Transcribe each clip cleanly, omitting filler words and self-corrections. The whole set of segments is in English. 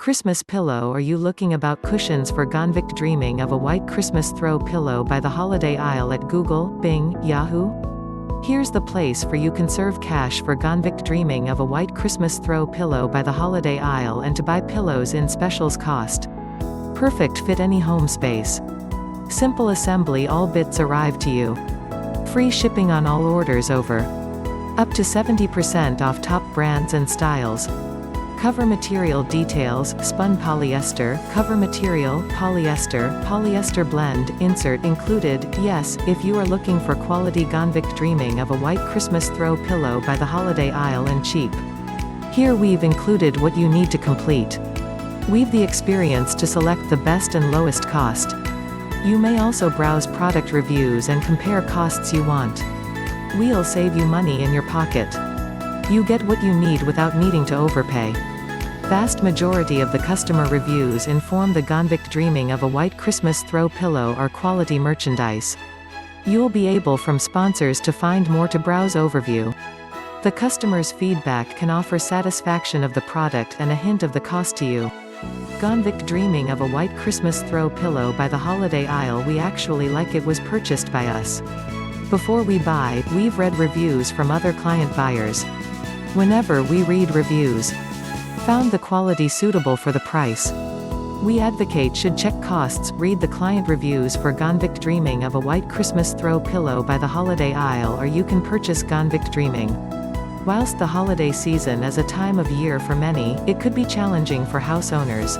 Christmas pillow. Are you looking about cushions for convict dreaming of a white Christmas throw pillow by the holiday aisle at Google, Bing, Yahoo? Here's the place for you. Conserve cash for convict dreaming of a white Christmas throw pillow by the holiday aisle and to buy pillows in specials cost. Perfect fit any home space. Simple assembly, all bits arrive to you. Free shipping on all orders over. Up to 70% off top brands and styles. Cover material details, spun polyester, cover material, polyester blend, insert included. Yes, if you are looking for quality convict dreaming of a white Christmas throw pillow by the holiday aisle and cheap. Here we've included what you need to complete. We've the experience to select the best and lowest cost. You may also browse product reviews and compare costs you want. We'll save you money in your pocket. You get what you need without needing to overpay. Vast majority of the customer reviews inform the convict dreaming of a white Christmas throw pillow are quality merchandise. You'll be able from sponsors to find more to browse overview. The customer's feedback can offer satisfaction of the product and a hint of the cost to you. Convict dreaming of a white Christmas throw pillow by the holiday aisle. We actually like it was purchased by us. Before we buy, we've read reviews from other client buyers. Whenever we read reviews, found the quality suitable for the price. We advocate should check costs, read the client reviews for convict dreaming of a white Christmas throw pillow by the holiday aisle, or you can purchase convict dreaming. Whilst the holiday season is a time of year for many, it could be challenging for house owners.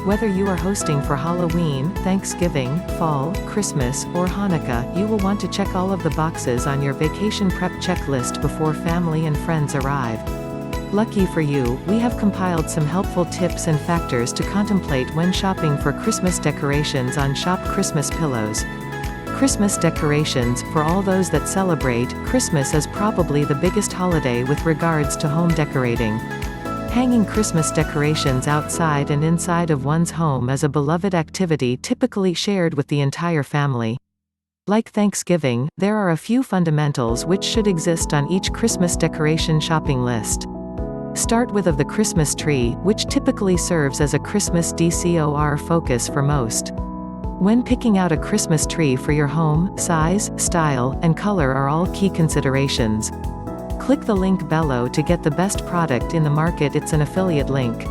Whether you are hosting for Halloween, Thanksgiving, Fall, Christmas, or Hanukkah, you will want to check all of the boxes on your vacation prep checklist before family and friends arrive. Lucky for you, we have compiled some helpful tips and factors to contemplate when shopping for Christmas decorations on Shop Christmas Pillows. Christmas decorations. For all those that celebrate, Christmas is probably the biggest holiday with regards to home decorating. Hanging Christmas decorations outside and inside of one's home is a beloved activity typically shared with the entire family. Like Thanksgiving, there are a few fundamentals which should exist on each Christmas decoration shopping list. Start with the Christmas tree, which typically serves as a Christmas decor focus for most. When picking out a Christmas tree for your home, size, style, and color are all key considerations. Click the link below to get the best product in the market. It's an affiliate link.